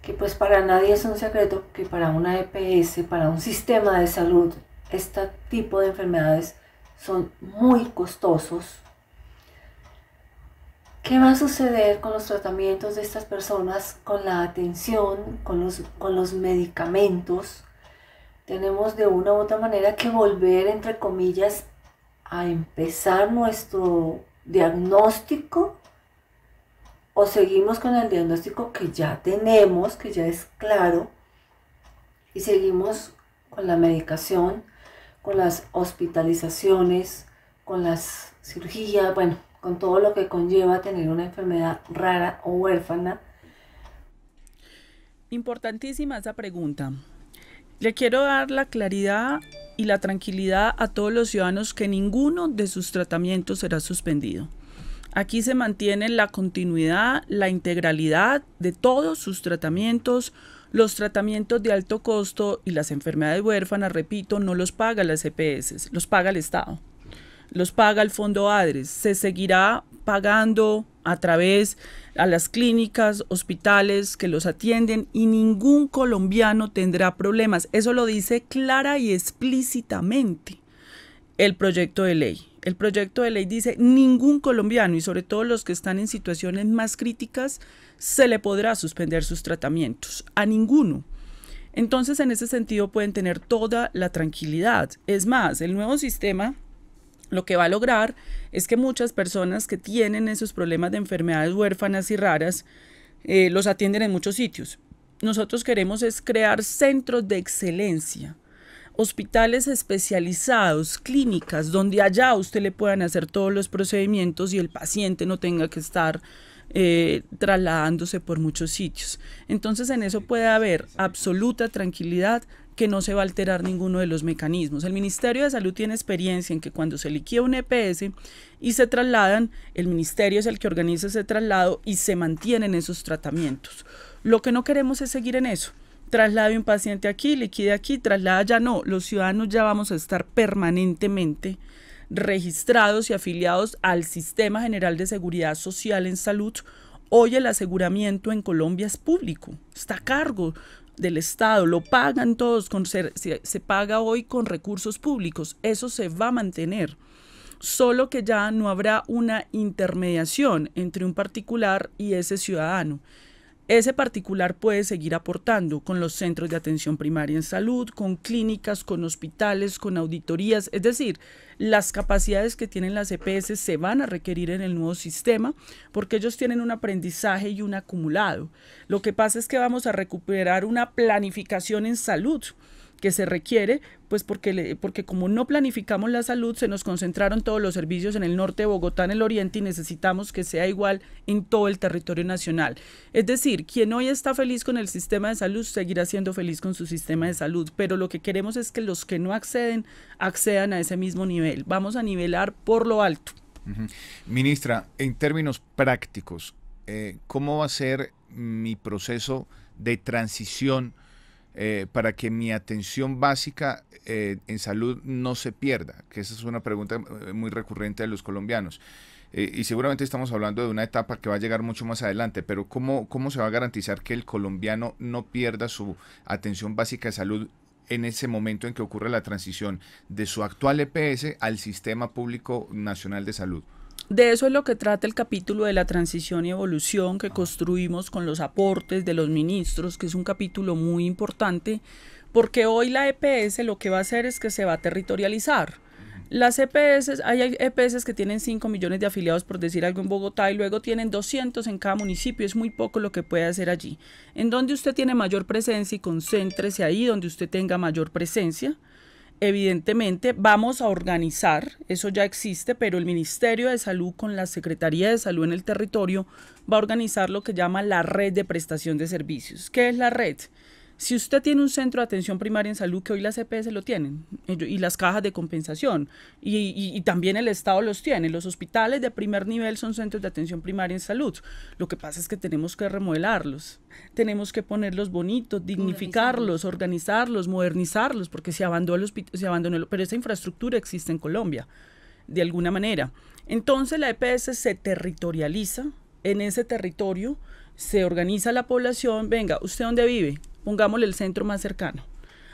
que pues para nadie es un secreto que para una EPS, para un sistema de salud, este tipo de enfermedades son muy costosos? ¿Qué va a suceder con los tratamientos de estas personas, con la atención, con los medicamentos? Tenemos de una u otra manera que volver, entre comillas, a empezar nuestro diagnóstico, o seguimos con el diagnóstico que ya tenemos, que ya es claro, y seguimos con la medicación, con las hospitalizaciones, con las cirugías, bueno, con todo lo que conlleva tener una enfermedad rara o huérfana. Importantísima esa pregunta. Le quiero dar la claridad y la tranquilidad a todos los ciudadanos que ninguno de sus tratamientos será suspendido. Aquí se mantiene la continuidad, la integralidad de todos sus tratamientos. Los tratamientos de alto costo y las enfermedades huérfanas, repito, no los paga las EPS, los paga el Estado, los paga el Fondo ADRES. Se seguirá pagando a través a las clínicas, hospitales que los atienden y ningún colombiano tendrá problemas. Eso lo dice clara y explícitamente el proyecto de ley. El proyecto de ley dice ningún colombiano, y sobre todo los que están en situaciones más críticas, se le podrá suspender sus tratamientos, a ninguno. Entonces, en ese sentido pueden tener toda la tranquilidad. Es más, el nuevo sistema lo que va a lograr es que muchas personas que tienen esos problemas de enfermedades huérfanas y raras los atienden en muchos sitios. Nosotros queremos es crear centros de excelencia, hospitales especializados, clínicas, donde allá usted le puedan hacer todos los procedimientos y el paciente no tenga que estar trasladándose por muchos sitios. Entonces en eso puede haber absoluta tranquilidad, que no se va a alterar ninguno de los mecanismos. El Ministerio de Salud tiene experiencia en que cuando se liquida un EPS y se trasladan, el Ministerio es el que organiza ese traslado y se mantienen esos tratamientos. Lo que no queremos es seguir en eso. Traslade un paciente aquí, liquide aquí, traslada ya no. Los ciudadanos ya vamos a estar permanentemente registrados y afiliados al Sistema General de Seguridad Social en Salud. Hoy el aseguramiento en Colombia es público, está a cargo del Estado, lo pagan todos, se paga hoy con recursos públicos, eso se va a mantener. solo que ya no habrá una intermediación entre un particular y ese ciudadano. Ese particular puede seguir aportando con los centros de atención primaria en salud, con clínicas, con hospitales, con auditorías, es decir, las capacidades que tienen las EPS se van a requerir en el nuevo sistema porque ellos tienen un aprendizaje y un acumulado. Lo que pasa es que vamos a recuperar una planificación en salud que se requiere, pues porque como no planificamos la salud, se nos concentraron todos los servicios en el norte de Bogotá, en el oriente, y necesitamos que sea igual en todo el territorio nacional. Es decir, quien hoy está feliz con el sistema de salud, seguirá siendo feliz con su sistema de salud, pero lo que queremos es que los que no acceden, accedan a ese mismo nivel. Vamos a nivelar por lo alto. Ministra, en términos prácticos, ¿cómo va a ser mi proceso de transición para que mi atención básica en salud no se pierda? Que esa es una pregunta muy recurrente de los colombianos. Y seguramente estamos hablando de una etapa que va a llegar mucho más adelante, pero ¿cómo se va a garantizar que el colombiano no pierda su atención básica de salud en ese momento en que ocurre la transición de su actual EPS al Sistema Público Nacional de Salud? De eso es lo que trata el capítulo de la transición y evolución que construimos con los aportes de los ministros, que es un capítulo muy importante, porque hoy la EPS lo que va a hacer es que se va a territorializar. Las EPS, hay EPS que tienen 5 millones de afiliados, por decir algo, en Bogotá, y luego tienen 200 en cada municipio. Es muy poco lo que puede hacer allí. En donde usted tiene mayor presencia, y concéntrese ahí donde usted tenga mayor presencia. Evidentemente vamos a organizar, eso ya existe, pero el Ministerio de Salud con la Secretaría de Salud en el territorio va a organizar lo que llama la red de prestación de servicios. ¿Qué es la red? Si usted tiene un centro de atención primaria en salud, que hoy las EPS lo tienen, y las cajas de compensación, y también el Estado los tiene, los hospitales de primer nivel son centros de atención primaria en salud. Lo que pasa es que tenemos que remodelarlos, tenemos que ponerlos bonitos, dignificarlos, organizarlos, modernizarlos, porque se abandonó pero esa infraestructura existe en Colombia, de alguna manera. Entonces la EPS se territorializa, en ese territorio se organiza la población. Venga, ¿usted dónde vive? Pongámosle el centro más cercano.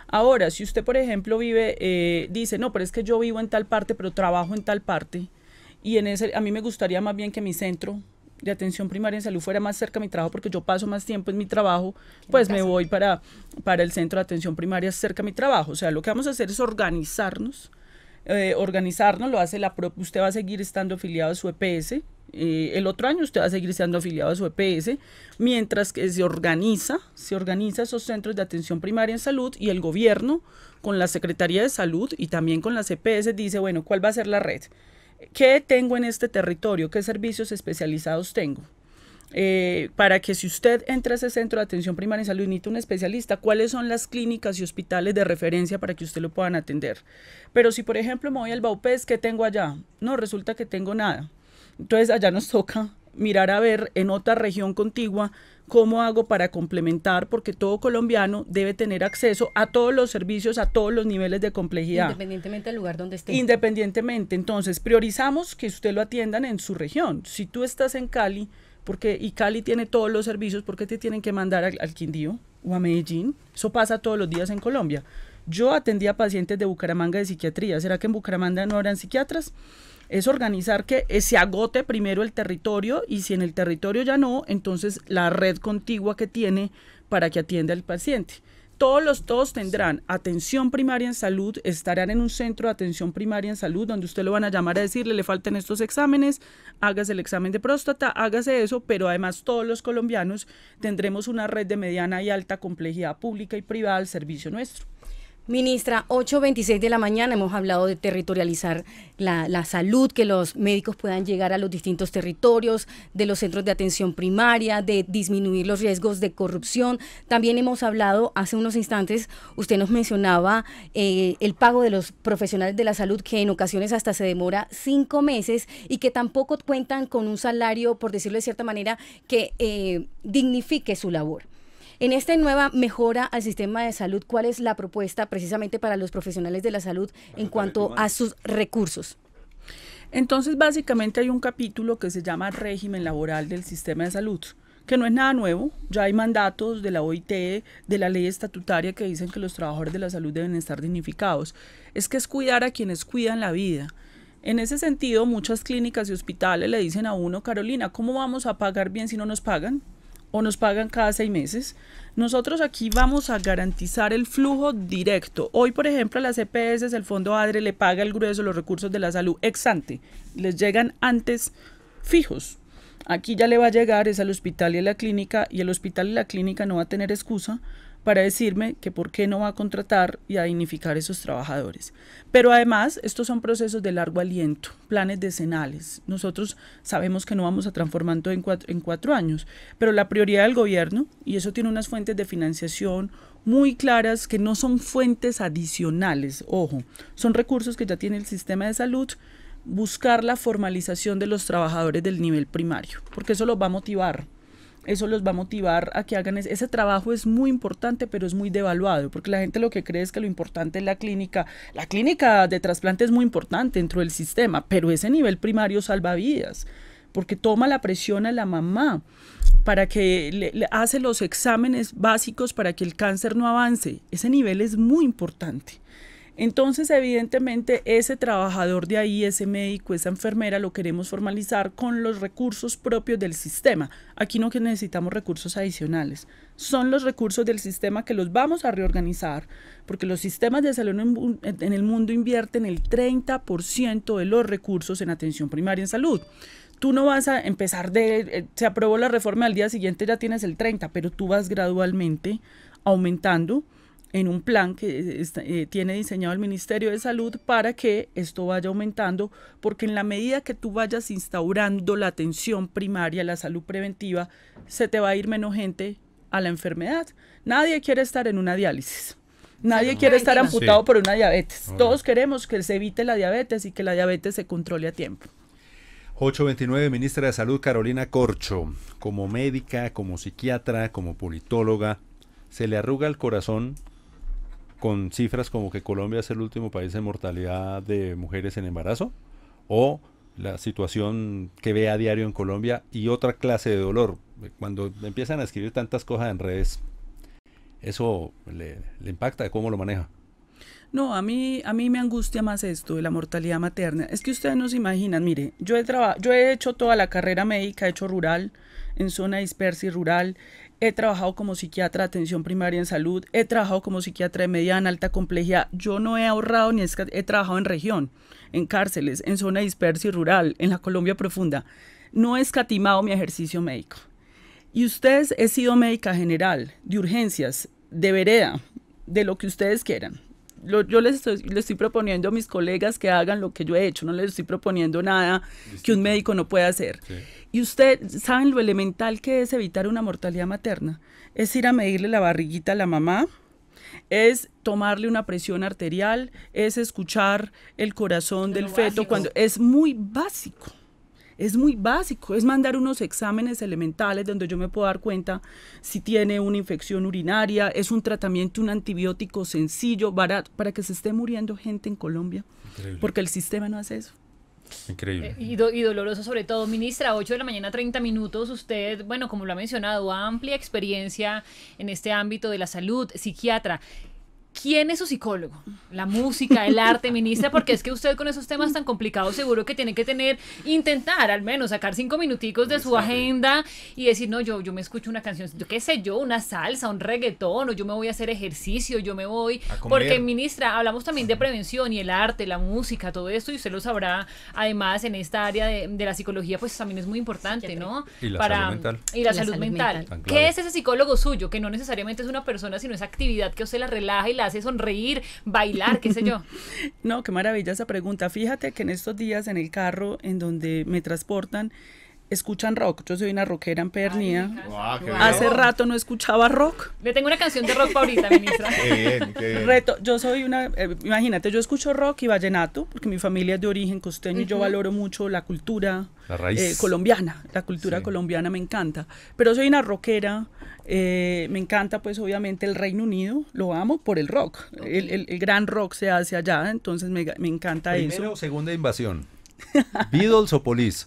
Ahora, si usted, por ejemplo, vive, dice, no, pero es que yo vivo en tal parte, pero trabajo en tal parte, y a mí me gustaría más bien que mi centro de atención primaria en salud fuera más cerca de mi trabajo, porque yo paso más tiempo en mi trabajo, pues me voy para el centro de atención primaria cerca de mi trabajo. O sea, lo que vamos a hacer es organizarnos, lo hace usted va a seguir estando afiliado a su EPS, el otro año usted va a seguir estando afiliado a su EPS, mientras que se organiza esos centros de atención primaria en salud, y el gobierno con la Secretaría de Salud y también con las EPS dice, bueno, ¿cuál va a ser la red? ¿Qué tengo en este territorio? ¿Qué servicios especializados tengo? Para que si usted entra a ese centro de atención primaria en salud y necesita un especialista, ¿cuáles son las clínicas y hospitales de referencia para que usted lo puedan atender? Pero si, por ejemplo, me voy al Baupés, ¿qué tengo allá? No, resulta que tengo nada. Entonces allá nos toca mirar a ver en otra región contigua cómo hago para complementar, porque todo colombiano debe tener acceso a todos los servicios, a todos los niveles de complejidad. Independientemente del lugar donde esté. Independientemente. Entonces priorizamos que usted lo atiendan en su región. Si tú estás en Cali, y Cali tiene todos los servicios, ¿por qué te tienen que mandar al Quindío o a Medellín? Eso pasa todos los días en Colombia. Yo atendía pacientes de Bucaramanga de psiquiatría. ¿Será que en Bucaramanga no habrán psiquiatras? Es organizar que se agote primero el territorio, y si en el territorio ya no, entonces la red contigua que tiene para que atienda al paciente. Todos tendrán atención primaria en salud, estarán en un centro de atención primaria en salud donde usted lo van a llamar a decirle, le faltan estos exámenes, hágase el examen de próstata, hágase eso, pero además todos los colombianos tendremos una red de mediana y alta complejidad pública y privada al servicio nuestro. Ministra, 8:26 de la mañana, hemos hablado de territorializar la salud, que los médicos puedan llegar a los distintos territorios, de los centros de atención primaria, de disminuir los riesgos de corrupción. También hemos hablado, hace unos instantes, usted nos mencionaba el pago de los profesionales de la salud, que en ocasiones hasta se demora 5 meses y que tampoco cuentan con un salario, por decirlo de cierta manera, que dignifique su labor. En esta nueva mejora al sistema de salud, ¿cuál es la propuesta precisamente para los profesionales de la salud en cuanto a sus recursos? Entonces, básicamente hay un capítulo que se llama régimen laboral del sistema de salud, que no es nada nuevo. Ya hay mandatos de la OIT, de la ley estatutaria, que dicen que los trabajadores de la salud deben estar dignificados. Es que es cuidar a quienes cuidan la vida. En ese sentido, muchas clínicas y hospitales le dicen a uno, Carolina, ¿cómo vamos a pagar bien si no nos pagan? O nos pagan cada 6 meses. Nosotros aquí vamos a garantizar el flujo directo. Hoy, por ejemplo, a las EPS, el Fondo ADRE le paga el grueso de los recursos de la salud ex ante. Les llegan antes fijos. Aquí ya le va a llegar es al hospital y a la clínica, y el hospital y la clínica no va a tener excusa para decirme que por qué no va a contratar y a dignificar esos trabajadores. Pero además, estos son procesos de largo aliento, planes decenales. Nosotros sabemos que no vamos a transformar todo en 4 años, pero la prioridad del gobierno, y eso tiene unas fuentes de financiación muy claras que no son fuentes adicionales, ojo, son recursos que ya tiene el sistema de salud, buscar la formalización de los trabajadores del nivel primario, porque eso los va a motivar. Eso los va a motivar a que hagan ese trabajo. Es muy importante, pero es muy devaluado, porque la gente lo que cree es que lo importante es la clínica. La clínica de trasplante es muy importante dentro del sistema, pero ese nivel primario salva vidas, porque toma la presión a la mamá para que le hace los exámenes básicos para que el cáncer no avance. Ese nivel es muy importante. Entonces, evidentemente, ese trabajador de ahí, ese médico, esa enfermera, lo queremos formalizar con los recursos propios del sistema. Aquí no que necesitamos recursos adicionales. Son los recursos del sistema que los vamos a reorganizar, porque los sistemas de salud en el mundo invierten el 30% de los recursos en atención primaria en salud. Tú no vas a empezar se aprobó la reforma, al día siguiente ya tienes el 30%, pero tú vas gradualmente aumentando en un plan que tiene diseñado el Ministerio de Salud para que esto vaya aumentando, porque en la medida que tú vayas instaurando la atención primaria, la salud preventiva, se te va a ir menos gente a la enfermedad. Nadie quiere estar en una diálisis. Nadie quiere estar amputado por una diabetes. Todos queremos que se evite la diabetes y que la diabetes se controle a tiempo. 829, ministra de Salud Carolina Corcho, como médica, como psiquiatra, como politóloga, ¿se le arruga el corazón con cifras como que Colombia es el último país en mortalidad de mujeres en embarazo? ¿O la situación que ve a diario en Colombia y otra clase de dolor? Cuando empiezan a escribir tantas cosas en redes, ¿eso le impacta? ¿Cómo lo maneja? No, a mí me angustia más esto de la mortalidad materna. Es que ustedes no se imaginan, mire, yo he hecho toda la carrera médica, he hecho rural, en zona dispersa y rural, he trabajado como psiquiatra de atención primaria en salud, he trabajado como psiquiatra de mediana, alta complejidad. Yo no he ahorrado ni he trabajado en región, en cárceles, en zona dispersa y rural, en la Colombia profunda. No he escatimado mi ejercicio médico. Y ustedes, he sido médica general, de urgencias, de vereda, de lo que ustedes quieran. Yo les estoy proponiendo a mis colegas que hagan lo que yo he hecho, no les estoy proponiendo nada que un médico no pueda hacer. Sí. Y ustedes saben lo elemental que es evitar una mortalidad materna. Es ir a medirle la barriguita a la mamá, es tomarle una presión arterial, es escuchar el corazón del feto, cuando es muy básico. Es muy básico, es mandar unos exámenes elementales donde yo me puedo dar cuenta si tiene una infección urinaria, es un tratamiento, un antibiótico sencillo, barato, para que se esté muriendo gente en Colombia. Increíble. Porque el sistema no hace eso. Increíble. Y doloroso sobre todo. Ministra, 8 de la mañana, 30 minutos. Usted, bueno, como lo ha mencionado, amplia experiencia en este ámbito de la salud, psiquiatra. ¿Quién es su psicólogo? La música, el arte, ministra, porque es que usted con esos temas tan complicados seguro que tiene que intentar al menos sacar 5 minuticos de su agenda y decir, no, yo me escucho una canción, yo qué sé yo, una salsa, un reggaetón, o yo me voy a hacer ejercicio, yo me voy, porque ministra, hablamos también de prevención y el arte, la música, todo esto, y usted lo sabrá, además en esta área de la psicología, pues también es muy importante, ¿no? Y la salud mental. Y la salud mental. ¿Qué es ese psicólogo suyo? Que no necesariamente es una persona, sino esa actividad que usted la relaja y la hace sonreír, bailar, qué sé yo. No, qué maravilla esa pregunta. Fíjate que en estos días en el carro en donde me transportan, escuchan rock. Yo soy una rockera empedernida. Hace rato no escuchaba rock. Le tengo una canción de rock para ahorita, ministra. Qué bien. Reto, yo soy imagínate, yo escucho rock y vallenato, porque mi familia es de origen costeño y yo valoro mucho la cultura colombiana. La cultura colombiana me encanta. Pero soy una rockera. Me encanta pues obviamente el Reino Unido, lo amo por el rock, el gran rock se hace allá, entonces me encanta eso. ¿Primera o segunda invasión? ¿Beatles o Police?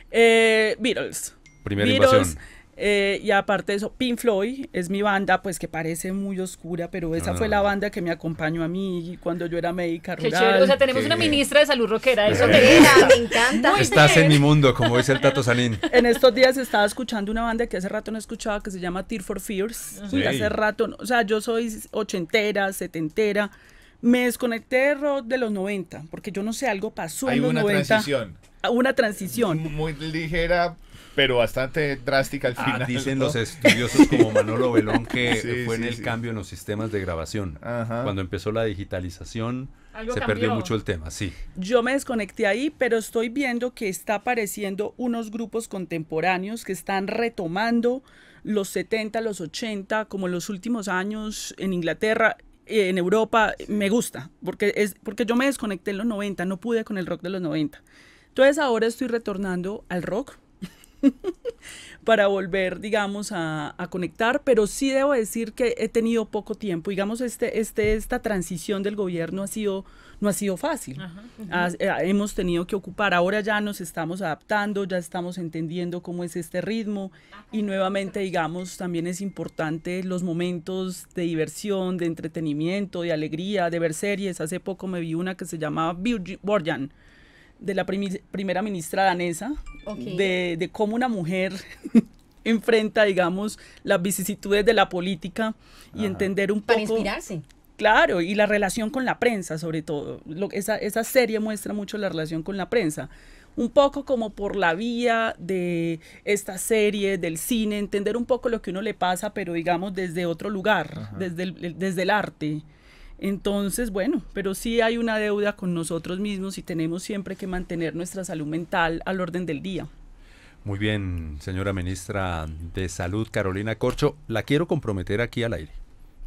Beatles. Primera invasión. Y aparte de eso, Pink Floyd es mi banda, pues que parece muy oscura, pero esa fue la banda que me acompañó a mí cuando yo era médica Qué rural. chévere. O sea, tenemos una ministra de salud rockera. Eso Me encanta. Estás en mi mundo, como dice el Tato Sanín. En estos días estaba escuchando una banda que hace rato no escuchaba, que se llama Tear for Fears. Sí. Hace rato, o sea, yo soy ochentera, setentera. Me desconecté de rock de los 90, porque yo no sé, algo pasó Hay en los una 90. transición. Una transición. Muy ligera, pero bastante drástica al final. Dicen ¿no? los estudiosos como Manolo Belón que Sí, fue en sí, el sí. cambio en los sistemas de grabación. Ajá. Cuando empezó la digitalización, Algo se cambió. perdió mucho el tema, sí. Yo me desconecté ahí, pero estoy viendo que está apareciendo unos grupos contemporáneos que están retomando los 70, los 80, como los últimos años en Inglaterra, en Europa. Me gusta, porque yo me desconecté en los 90, no pude con el rock de los 90. Entonces ahora estoy retornando al rock para volver, digamos, a conectar, pero sí debo decir que he tenido poco tiempo. Digamos, esta transición del gobierno no ha sido fácil. Hemos tenido que ocupar, ahora ya nos estamos adaptando, ya estamos entendiendo cómo es este ritmo y nuevamente, digamos, también es importante los momentos de diversión, de entretenimiento, de alegría, de ver series. Hace poco me vi una que se llamaba Borgen, de la primera ministra danesa, de cómo una mujer enfrenta, digamos, las vicisitudes de la política y entender un poco... Para inspirarse. Claro, y la relación con la prensa, sobre todo. Esa serie muestra mucho la relación con la prensa. Un poco como por la vía de esta serie, del cine, entender un poco lo que uno le pasa, pero digamos desde otro lugar, desde el arte. Entonces, bueno, pero sí hay una deuda con nosotros mismos y tenemos siempre que mantener nuestra salud mental al orden del día. Muy bien, señora ministra de Salud, Carolina Corcho. La quiero comprometer aquí al aire.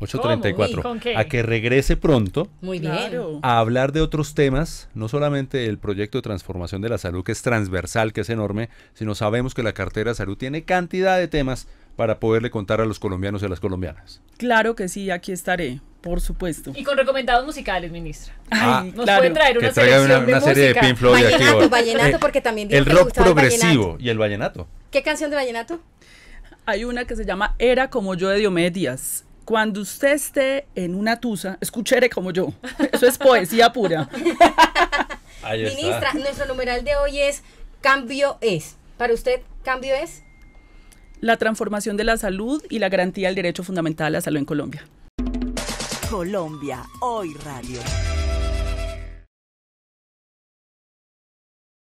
8:34. ¿Con qué? A que regrese pronto Muy bien. Claro. a hablar de otros temas, no solamente el proyecto de transformación de la salud, que es transversal, que es enorme, sino sabemos que la cartera de salud tiene cantidad de temas para poderle contar a los colombianos y a las colombianas. Claro que sí, aquí estaré, por supuesto. Y con recomendados musicales, ministra. Ay, Nos claro. puede traer Que una traiga selección una de serie de música. Pink Floyd aquí hoy. Vallenato, porque también dijo El que le rock gustaba el progresivo vallenato. y el vallenato. ¿Qué canción de vallenato? Hay una que se llama Era como yo de Diomedes Díaz. Cuando usted esté en una tusa, escuchere como yo. Eso es poesía pura. Ahí está. Ministra, nuestro numeral de hoy es Cambio es. Para usted, ¿cambio es? La transformación de la salud y la garantía del derecho fundamental a la salud en Colombia. Colombia, hoy radio.